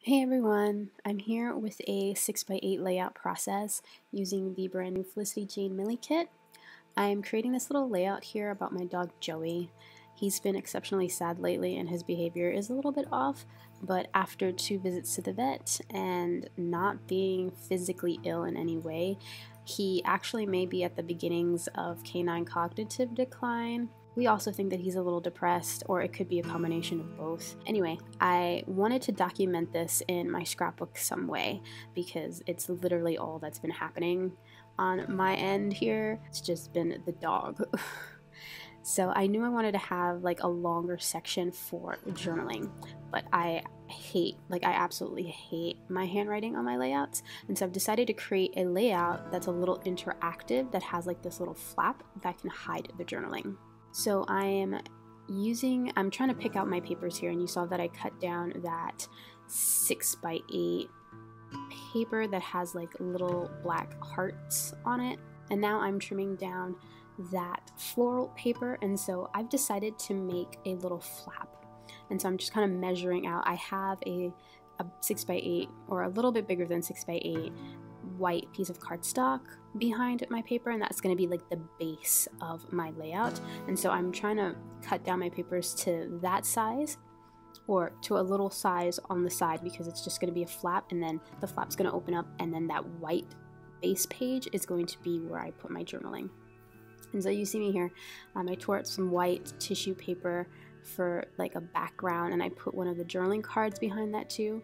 Hey everyone, I'm here with a 6x8 layout process using the brand new Felicity Jane Millie kit. I'm creating this little layout here about my dog Joey. He's been exceptionally sad lately and his behavior is a little bit off, but after 2 visits to the vet and not being physically ill in any way, he actually may be at the beginnings of canine cognitive decline. We also think that he's a little depressed, or it could be a combination of both. Anyway, I wanted to document this in my scrapbook some way because it's literally all that's been happening on my end here. It's just been the dog. So I knew I wanted to have like a longer section for journaling, but I absolutely hate my handwriting on my layouts. And so I've decided to create a layout that's a little interactive that has like this little flap that can hide the journaling. So I'm trying to pick out my papers here, and you saw that I cut down that 6x8 paper that has like little black hearts on it. And now I'm trimming down that floral paper, and so I've decided to make a little flap. And so I'm just kind of measuring out. I have a 6x8 or a little bit bigger than 6x8 white piece of cardstock behind my paper, and that's going to be like the base of my layout. And so I'm trying to cut down my papers to that size, or to a little size on the side, because it's just going to be a flap, and then the flap's going to open up, and then that white base page is going to be where I put my journaling. And so you see me here, I tore out some white tissue paper for like a background, and I put one of the journaling cards behind that too.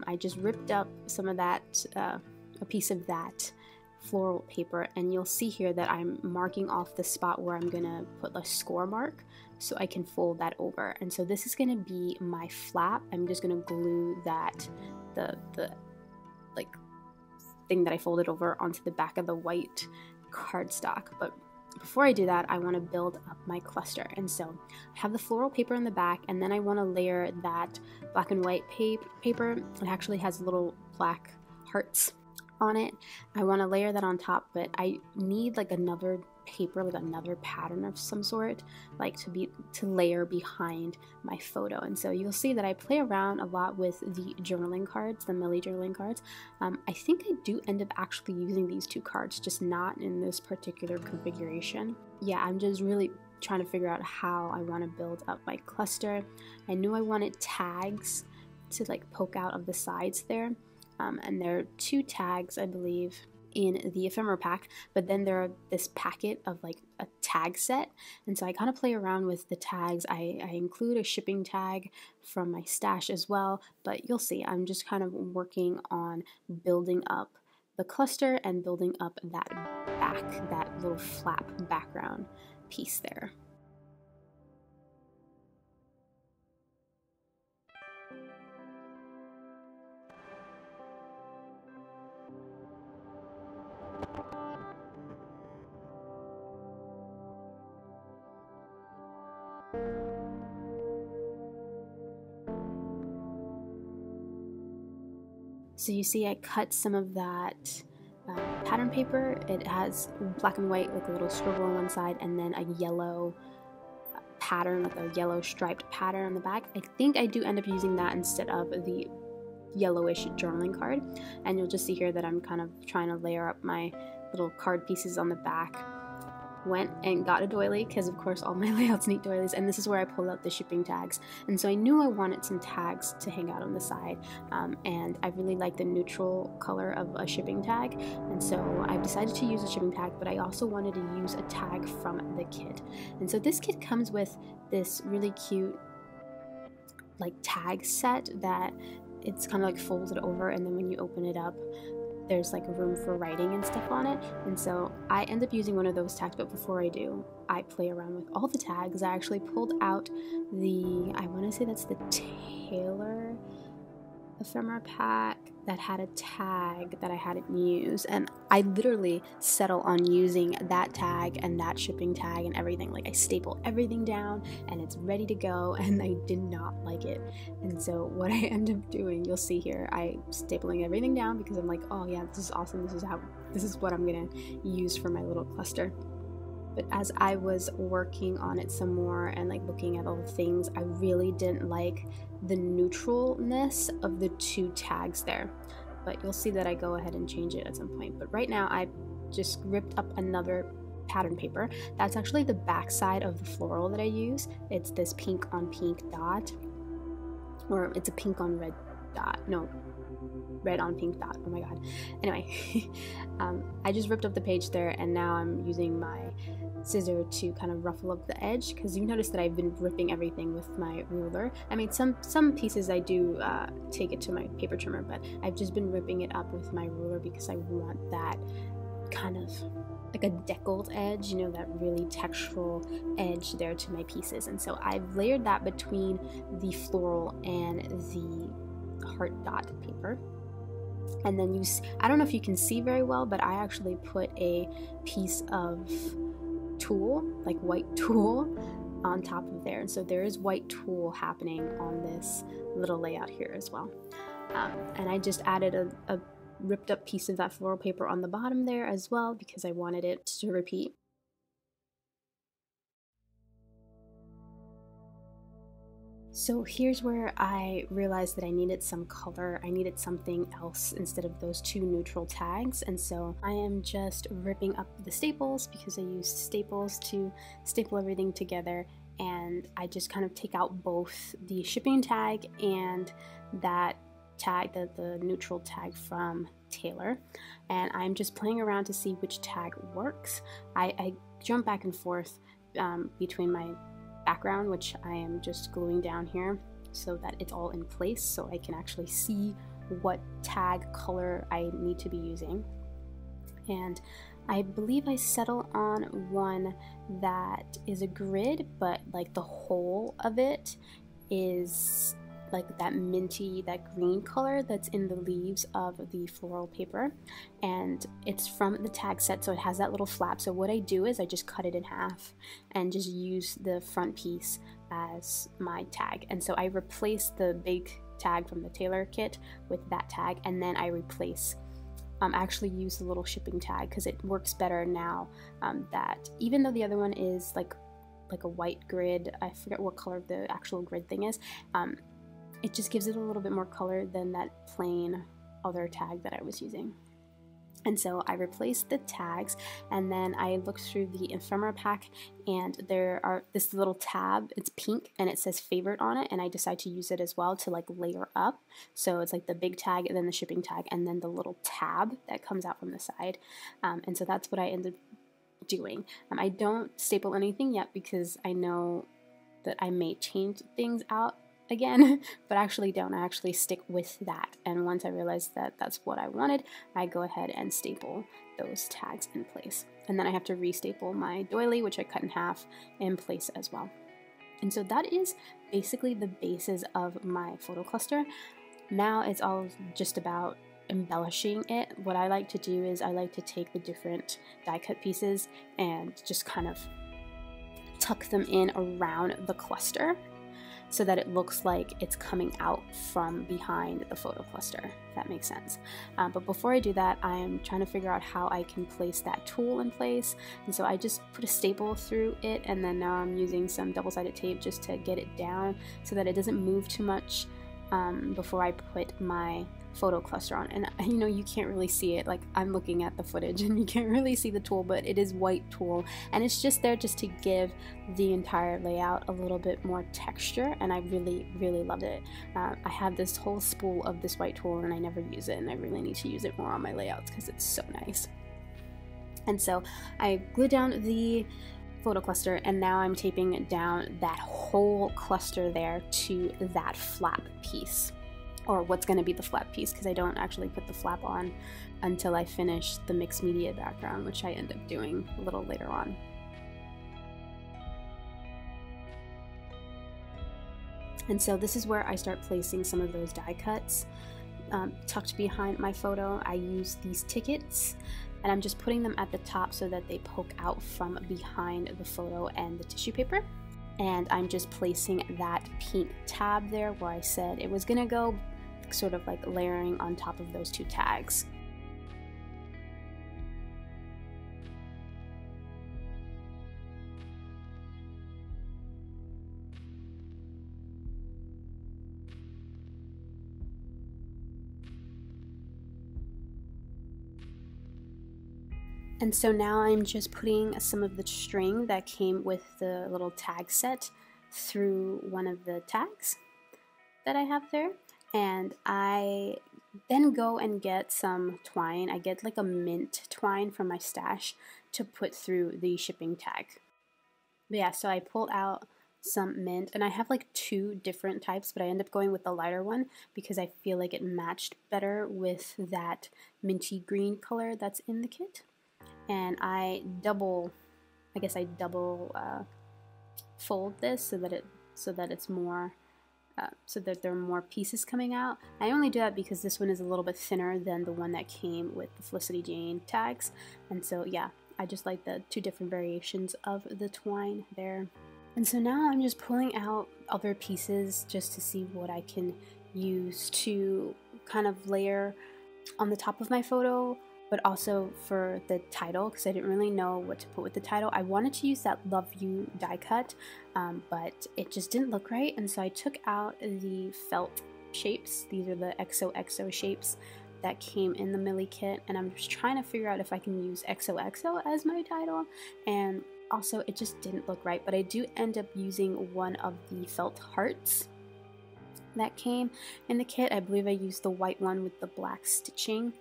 I just ripped up some of that, a piece of that floral paper, and you'll see here that I'm marking off the spot where I'm gonna put a score mark so I can fold that over. And so this is gonna be my flap. I'm just gonna glue that, the like thing that I folded over onto the back of the white cardstock. But before I do that, I want to build up my cluster. And so I have the floral paper in the back, and then I want to layer that black and white paper. It actually has little black hearts on it. I want to layer that on top, but I need like another paper, like another pattern of some sort, like to layer behind my photo. And so you'll see that I play around a lot with the journaling cards, the Millie journaling cards. I think I do end up actually using these 2 cards, just not in this particular configuration. Yeah, I'm just really trying to figure out how I want to build up my cluster. I knew I wanted tags to like poke out of the sides there. And there are 2 tags, I believe, in the ephemera pack, but then there are this packet of like a tag set, and so I kind of play around with the tags. I include a shipping tag from my stash as well, but you'll see I'm just kind of working on building up the cluster and building up that little flap background piece there. So you see I cut some of that pattern paper. It has black and white, like a little scribble on one side, and then a yellow pattern, like a yellow striped pattern on the back. I think I do end up using that instead of the yellowish journaling card. And you'll just see here that I'm kind of trying to layer up my little card pieces on the back. Went and got a doily, because of course all my layouts need doilies, and this is where I pulled out the shipping tags. And so I knew I wanted some tags to hang out on the side, and I really like the neutral color of a shipping tag, and so I've decided to use a shipping tag, but I also wanted to use a tag from the kit. And so this kit comes with this really cute like tag set that it's kind of like folded over, and then when you open it up, there's like room for writing and stuff on it. And so I end up using one of those tags, but before I do, I play around with all the tags. I actually pulled out I want to say that's the Taylor ephemera pack that had a tag that I hadn't used, and I literally settle on using that tag and that shipping tag and everything. Like I staple everything down and it's ready to go, and I did not like it. And so what I end up doing, you'll see here, I stapling everything down because I'm like, oh yeah, this is awesome, this is what I'm gonna use for my little cluster. But as I was working on it some more and like looking at all the things, I really didn't like the neutralness of the two tags there. But you'll see that I go ahead and change it at some point. But right now I just ripped up another pattern paper. That's actually the back side of the floral that I use. It's this pink on pink dot, or it's a pink on red dot. No, red on pink dot. Oh my god. Anyway, I just ripped up the page there, and now I'm using my scissor to kind of ruffle up the edge, because you notice that I've been ripping everything with my ruler. I mean, some pieces I do take it to my paper trimmer, but I've just been ripping it up with my ruler because I want that kind of like a deckled edge, you know, that really textural edge there to my pieces. And so I've layered that between the floral and the heart dot paper. And then I don't know if you can see very well, but I actually put a piece of tulle, like white tulle, on top of there. And so there is white tulle happening on this little layout here as well. And I just added a ripped up piece of that floral paper on the bottom there as well, because I wanted it to repeat. So here's where I realized that I needed some color. I needed something else instead of those two neutral tags, and so I am just ripping up the staples, because I used staples to staple everything together, and I just kind of take out both the shipping tag and that tag, the neutral tag from Taylor, and I'm just playing around to see which tag works. I jump back and forth between my background, which I am just gluing down here so that it's all in place, so I can actually see what tag color I need to be using. And I believe I settle on one that is a grid, but like the whole of it is like that minty, that green color that's in the leaves of the floral paper, and it's from the tag set, so it has that little flap. So what I do is I just cut it in half and just use the front piece as my tag, and so I replace the big tag from the Taylor kit with that tag, and then I replace actually use the little shipping tag, because it works better now, that even though the other one is like a white grid, I forget what color the actual grid thing is, it just gives it a little bit more color than that plain other tag that I was using. And so I replaced the tags, and then I looked through the ephemera pack, and there are this little tab, it's pink, and it says favorite on it, and I decided to use it as well to like layer up. So it's like the big tag, and then the shipping tag, and then the little tab that comes out from the side. And so that's what I ended up doing. I don't staple anything yet, because I know that I may change things out again, but actually don't. I actually stick with that, and once I realized that that's what I wanted, I go ahead and staple those tags in place, and then I have to restaple my doily, which I cut in half, in place as well. And so that is basically the basis of my photo cluster. Now it's all just about embellishing it. What I like to do is I like to take the different die cut pieces and just kind of tuck them in around the cluster, so that it looks like it's coming out from behind the photo cluster, if that makes sense. But before I do that, I am trying to figure out how I can place that tulle in place. And so I just put a staple through it, and then now I'm using some double-sided tape just to get it down so that it doesn't move too much before I put my photo cluster on. And you know, you can't really see it, like I'm looking at the footage and you can't really see the tulle, but it is white tulle, and it's just there just to give the entire layout a little bit more texture, and I really loved it. I have this whole spool of this white tulle and I never use it, and I really need to use it more on my layouts because it's so nice. And so I glued down the photo cluster, and now I'm taping down that whole cluster there to that flap piece, or what's going to be the flap piece, because I don't actually put the flap on until I finish the mixed media background, which I end up doing a little later on. And so this is where I start placing some of those die cuts. Tucked behind my photo, I use these tickets, and I'm just putting them at the top so that they poke out from behind the photo and the tissue paper. And I'm just placing that pink tab there where I said it was gonna go, sort of like layering on top of those two tags. And so now I'm just putting some of the string that came with the little tag set through one of the tags that I have there. And I then go and get some twine. I get like a mint twine from my stash to put through the shipping tag. But yeah, so I pulled out some mint, and I have like 2 different types, but I end up going with the lighter one because I feel like it matched better with that minty green color that's in the kit. And I double fold this so that it's more so that there are more pieces coming out. I only do that because this one is a little bit thinner than the one that came with the Felicity Jane tags, and so yeah, I just like the 2 different variations of the twine there. And so now I'm just pulling out other pieces just to see what I can use to kind of layer on the top of my photo, but also for the title, because I didn't really know what to put with the title. I wanted to use that Love You die cut, but it just didn't look right, and so I took out the felt shapes. These are the XOXO shapes that came in the Millie kit, and I'm just trying to figure out if I can use XOXO as my title, and also it just didn't look right. But I do end up using one of the felt hearts that came in the kit. I believe I used the white one with the black stitching,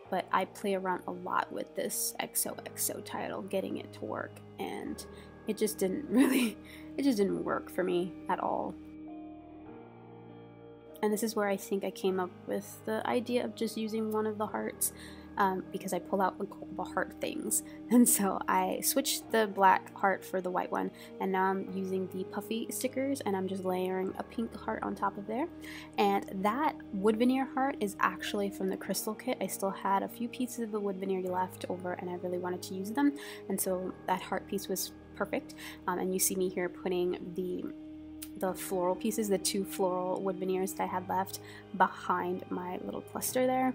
but I play around a lot with this XOXO title, getting it to work, and it just didn't work for me at all. And this is where I think I came up with the idea of just using one of the hearts, because I pulled out the heart things. And so I switched the black heart for the white one, and now I'm using the puffy stickers, and I'm just layering a pink heart on top of there. And that wood veneer heart is actually from the crystal kit. I still had a few pieces of the wood veneer left over, and I really wanted to use them, and so that heart piece was perfect. And you see me here putting the floral pieces, the 2 floral wood veneers that I had left, behind my little cluster there.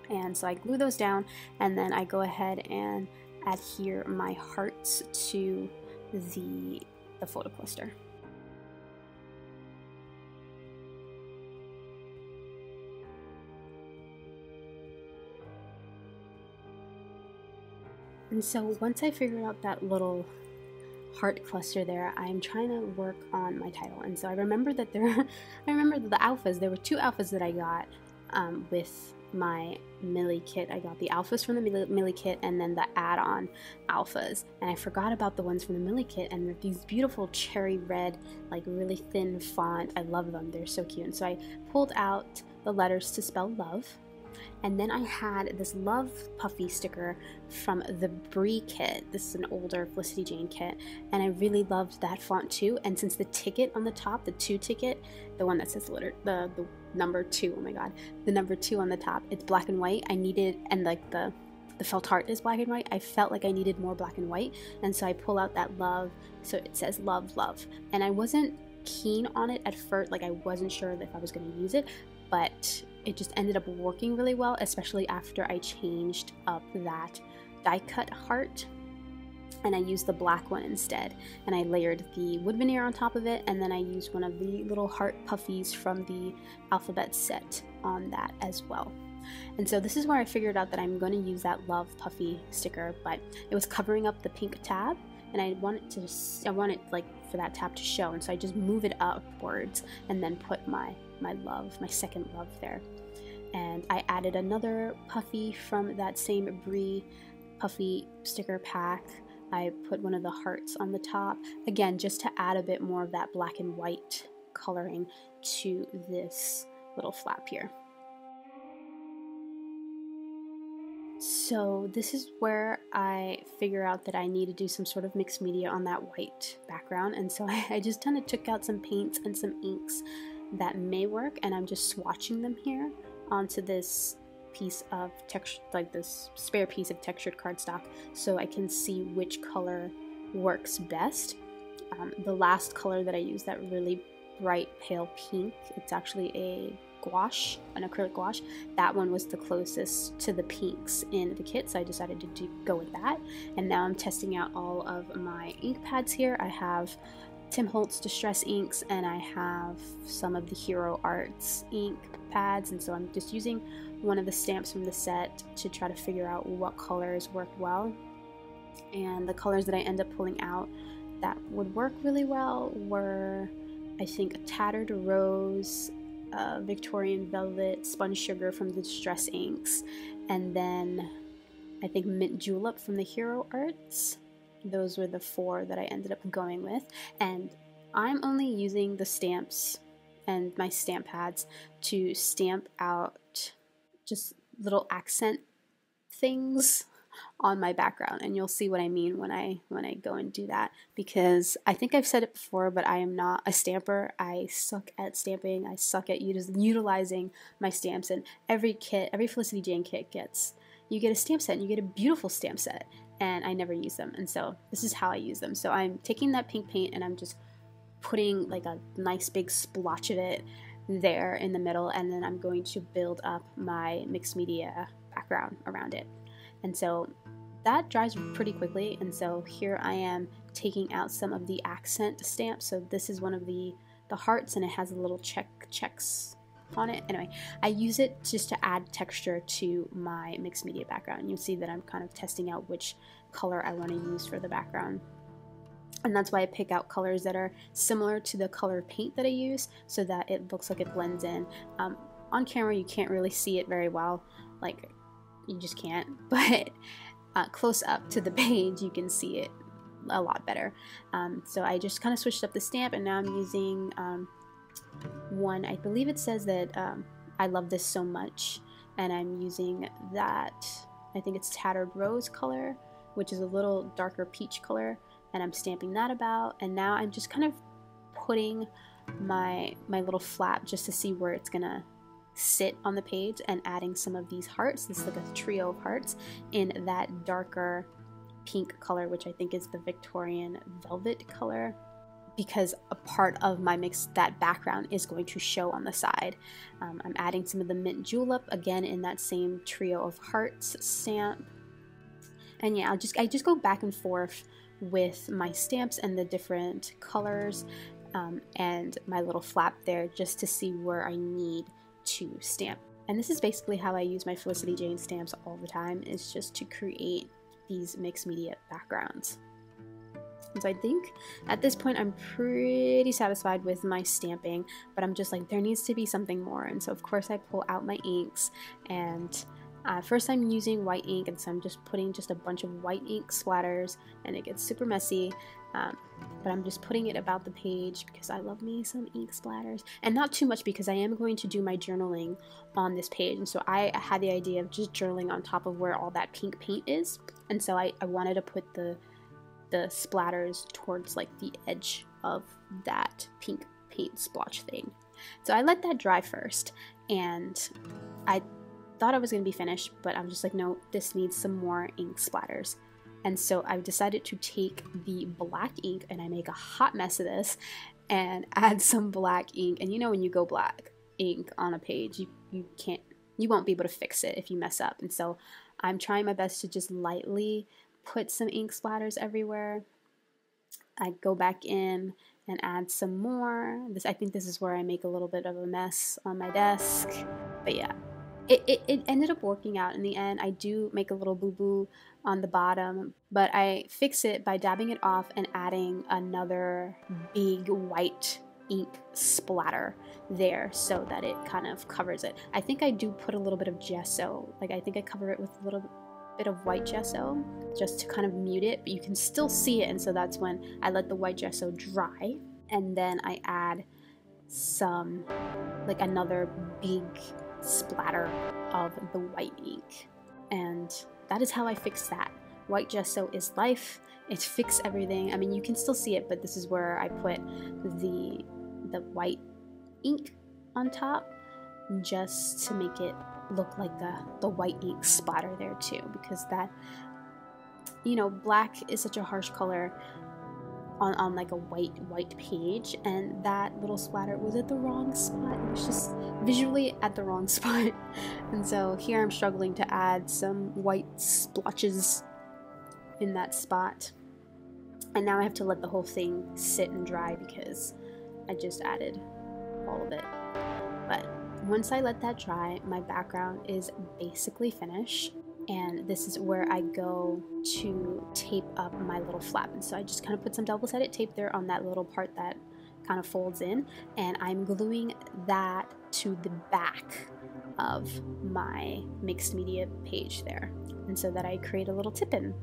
And so I glue those down, and then I go ahead and adhere my hearts to the photo cluster. And so once I figured out that little heart cluster there, I'm trying to work on my title. And so I remember that the alphas, there were 2 alphas that I got with my Millie kit. I got the alphas from the Millie kit, and then the add-on alphas, and I forgot about the ones from the Millie kit, and they're these beautiful cherry red, like really thin font. I love them, they're so cute. And so I pulled out the letters to spell love. And then I had this love puffy sticker from the Brie kit. This is an older Felicity Jane kit, and I really loved that font too. And since the ticket on the top, the 2 ticket, the one that says the number 2, oh my god, the number 2 on the top, it's black and white. I needed, and like the felt heart is black and white, I felt like I needed more black and white, and so I pull out that love, so it says love, love. And I wasn't keen on it at first, like I wasn't sure if I was going to use it, but it just ended up working really well, especially after I changed up that die cut heart, and I used the black one instead, and I layered the wood veneer on top of it, and then I used one of the little heart puffies from the alphabet set on that as well. And so this is where I figured out that I'm going to use that love puffy sticker, but it was covering up the pink tab, and I wanted like for that tab to show, and so I just move it upwards and then put my second love there. And I added another puffy from that same Brie puffy sticker pack. I put one of the hearts on the top, again just to add a bit more of that black and white coloring to this little flap here. So this is where I figure out that I need to do some sort of mixed media on that white background, and so I just kind of took out some paints and some inks that may work, and I'm just swatching them here onto this piece of texture, like this spare piece of textured cardstock, so I can see which color works best. The last color that I used, that really bright pale pink, it's actually an acrylic gouache, that one was the closest to the pinks in the kit, so I decided to go with that. And now I'm testing out all of my ink pads here. I have Tim Holtz Distress inks, and I have some of the Hero Arts ink pads, and so I'm just using one of the stamps from the set to try to figure out what colors work well. And the colors that I end up pulling out that would work really well were, I think, a Tattered Rose, Victorian Velvet, Sponge Sugar from the Distress inks, and then I think Mint Julep from the Hero Arts. Those were the 4 that I ended up going with, and I'm only using the stamps and my stamp pads to stamp out just little accent things on my background, and you'll see what I mean when I go and do that, because I think I've said it before, but I am not a stamper. I suck at stamping. I suck at utilizing my stamps, and every Felicity Jane kit you get a stamp set, and you get a beautiful stamp set, and I never use them, and so this is how I use them. So I'm taking that pink paint and I'm just putting like a nice big splotch of it there in the middle, and then I'm going to build up my mixed media background around it. And so that dries pretty quickly, and so here I am taking out some of the accent stamps. So this is one of the hearts, and it has a little checks on it. Anyway, I use it just to add texture to my mixed media background. You'll see that I'm kind of testing out which color I want to use for the background. And that's why I pick out colors that are similar to the color paint that I use, so that it looks like it blends in. On camera you can't really see it very well, like you just can't, but close up to the page you can see it a lot better. So I just kind of switched up the stamp, and now I'm using one, I believe it says that I love this so much, and I'm using that, I think it's Tattered Rose color, which is a little darker peach color, and I'm stamping that about. And now I'm just kind of putting my little flap just to see where it's gonna sit on the page, and adding some of these hearts. This is like a trio of hearts in that darker pink color, which I think is the Victorian Velvet color, because a part of my mix, that background, is going to show on the side. I'm adding some of the Mint Julep, again in that same trio of hearts stamp. And yeah, I just go back and forth with my stamps and the different colors, and my little flap there, just to see where I need to stamp. And this is basically how I use my Felicity Jane stamps all the time, is just to create these mixed media backgrounds. And so I think at this point I'm pretty satisfied with my stamping, but I'm just like, there needs to be something more. And so of course I pull out my inks, and first I'm using white ink, and so I'm just putting just a bunch of white ink splatters, and it gets super messy, but I'm just putting it about the page because I love me some ink splatters, and not too much because I am going to do my journaling on this page. And so I had the idea of just journaling on top of where all that pink paint is, and so I wanted to put the splatters towards like the edge of that pink paint splotch thing. So I let that dry first, and I thought I was going to be finished, but I was just like, no, this needs some more ink splatters. And so I've decided to take the black ink, and I make a hot mess of this, and add some black ink. And you know, when you go black ink on a page, you won't be able to fix it if you mess up. And so I'm trying my best to just lightly put some ink splatters everywhere. I go back in and add some more. I think this is where I make a little bit of a mess on my desk. But yeah, it ended up working out in the end. I do make a little boo-boo on the bottom, but I fix it by dabbing it off and adding another big white ink splatter there so that it kind of covers it. I think I do put a little bit of gesso, like I think I cover it with a little bit of white gesso just to kind of mute it, but you can still see it. And so that's when I let the white gesso dry, and then I add some, like another big splatter of the white ink, and that is how I fix that. White gesso is life. It fixes everything. I mean, you can still see it, but this is where I put the white ink on top, just to make it look like the white ink splatter there too, because that, you know, black is such a harsh color on like a white page, and that little splatter was at the wrong spot. It was just visually at the wrong spot. And so here I'm struggling to add some white splotches in that spot. And now I have to let the whole thing sit and dry because I just added all of it. But once I let that dry, my background is basically finished. And this is where I go to tape up my little flap. And so I just kind of put some double-sided tape there on that little part that kind of folds in, and I'm gluing that to the back of my mixed media page there, and so that I create a little tip-in.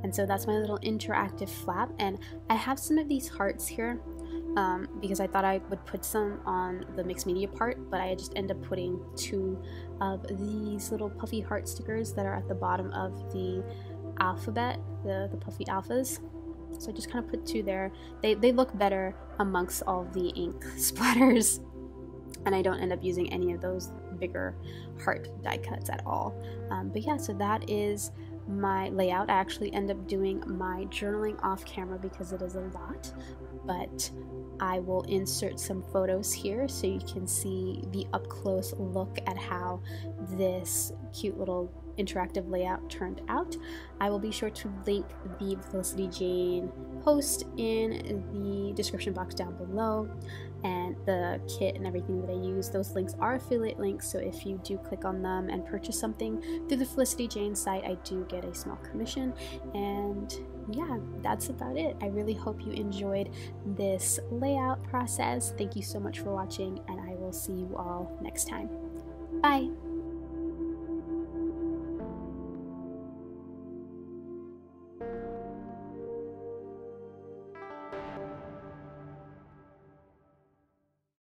And so that's my little interactive flap, and I have some of these hearts here because I thought I would put some on the mixed media part, but I just end up putting 2 of these little puffy heart stickers that are at the bottom of the alphabet, the puffy alphas. So I just kind of put 2 there. They look better amongst all the ink splatters, and I don't end up using any of those bigger heart die cuts at all. But yeah, so that is my layout. I actually end up doing my journaling off camera because it is a lot, but I will insert some photos here so you can see the up close look at how this cute little interactive layout turned out. I will be sure to link the Felicity Jane post in the description box down below, and the kit and everything that I use. Those links are affiliate links, so if you do click on them and purchase something through the Felicity Jane site, I do get a small commission. And yeah, that's about it. I really hope you enjoyed this layout process. Thank you so much for watching, and I will see you all next time. Bye!